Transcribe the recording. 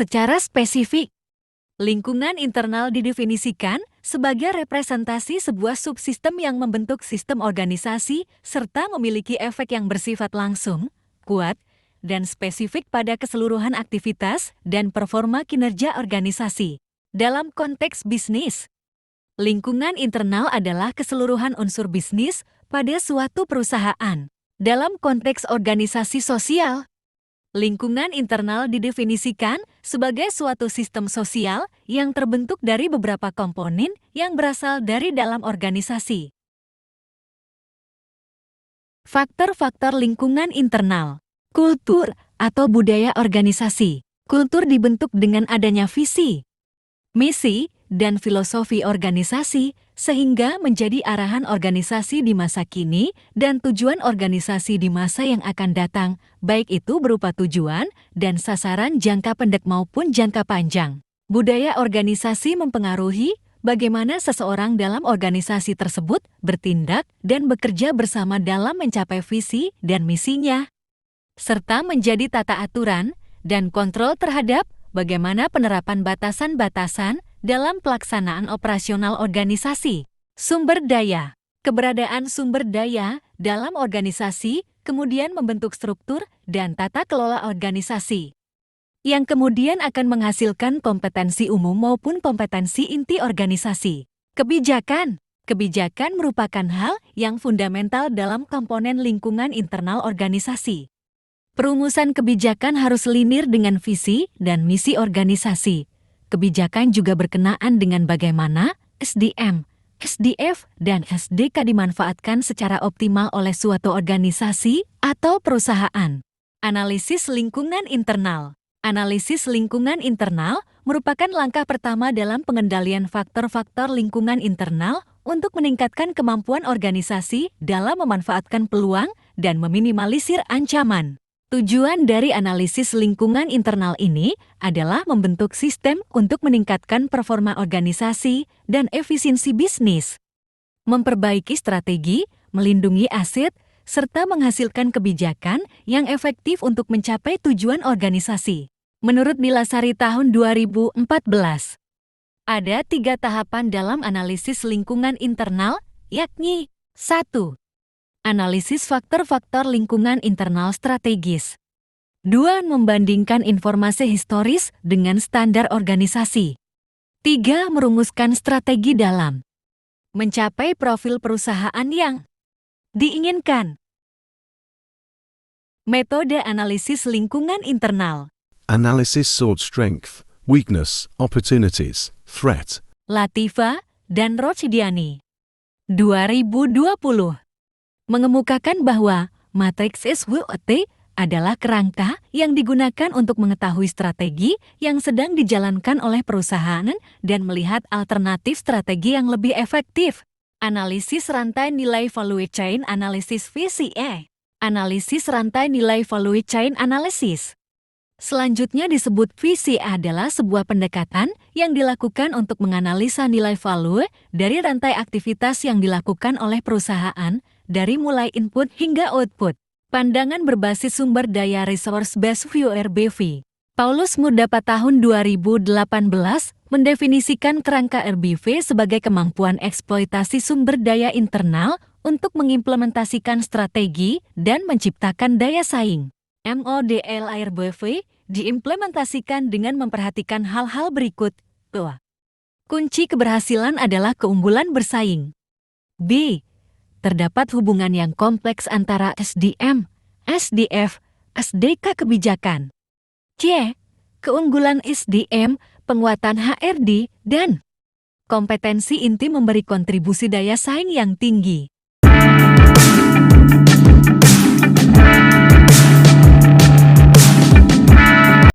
Secara spesifik, lingkungan internal didefinisikan sebagai representasi sebuah subsistem yang membentuk sistem organisasi serta memiliki efek yang bersifat langsung, kuat, dan spesifik pada keseluruhan aktivitas dan performa kinerja organisasi. Dalam konteks bisnis, lingkungan internal adalah keseluruhan unsur bisnis pada suatu perusahaan. Dalam konteks organisasi sosial, lingkungan internal didefinisikan sebagai suatu sistem sosial yang terbentuk dari beberapa komponen yang berasal dari dalam organisasi. Faktor-faktor lingkungan internal. Kultur atau budaya organisasi. Kultur dibentuk dengan adanya visi, misi, dan filosofi organisasi sehingga menjadi arahan organisasi di masa kini dan tujuan organisasi di masa yang akan datang, baik itu berupa tujuan dan sasaran jangka pendek maupun jangka panjang. Budaya organisasi mempengaruhi bagaimana seseorang dalam organisasi tersebut bertindak dan bekerja bersama dalam mencapai visi dan misinya, serta menjadi tata aturan dan kontrol terhadap bagaimana penerapan batasan-batasan dalam pelaksanaan operasional organisasi. Sumber daya. Keberadaan sumber daya dalam organisasi kemudian membentuk struktur dan tata kelola organisasi, yang kemudian akan menghasilkan kompetensi umum maupun kompetensi inti organisasi. Kebijakan. Kebijakan merupakan hal yang fundamental dalam komponen lingkungan internal organisasi. Perumusan kebijakan harus linear dengan visi dan misi organisasi. Kebijakan juga berkenaan dengan bagaimana SDM, SDF, dan SDK dimanfaatkan secara optimal oleh suatu organisasi atau perusahaan. Analisis lingkungan internal. Analisis lingkungan internal merupakan langkah pertama dalam pengendalian faktor-faktor lingkungan internal untuk meningkatkan kemampuan organisasi dalam memanfaatkan peluang dan meminimalisir ancaman. Tujuan dari analisis lingkungan internal ini adalah membentuk sistem untuk meningkatkan performa organisasi dan efisiensi bisnis, memperbaiki strategi, melindungi aset, serta menghasilkan kebijakan yang efektif untuk mencapai tujuan organisasi. Menurut Bilasari tahun 2014, ada 3 tahapan dalam analisis lingkungan internal, yakni 1. Analisis faktor-faktor lingkungan internal strategis. 2. Membandingkan informasi historis dengan standar organisasi. 3. Merumuskan strategi dalam mencapai profil perusahaan yang diinginkan. Metode analisis lingkungan internal. Analysis sought strength, weakness, opportunities, threat. Latifa dan Rochidiani. 2020. Mengemukakan bahwa matriks SWOT adalah kerangka yang digunakan untuk mengetahui strategi yang sedang dijalankan oleh perusahaan dan melihat alternatif strategi yang lebih efektif. Analisis rantai nilai value chain analysis VCA. Analisis rantai nilai value chain analysis. Selanjutnya disebut VCA adalah sebuah pendekatan yang dilakukan untuk menganalisa nilai value dari rantai aktivitas yang dilakukan oleh perusahaan dari mulai input hingga output. Pandangan berbasis sumber daya resource based view RBV. Paulus Mudapa tahun 2018 mendefinisikan kerangka RBV sebagai kemampuan eksploitasi sumber daya internal untuk mengimplementasikan strategi dan menciptakan daya saing. MODL RBV diimplementasikan dengan memperhatikan hal-hal berikut. Kunci keberhasilan adalah keunggulan bersaing. B. Terdapat hubungan yang kompleks antara SDM, SDF, SDK kebijakan. C. Keunggulan SDM, penguatan HRD, dan kompetensi inti memberi kontribusi daya saing yang tinggi.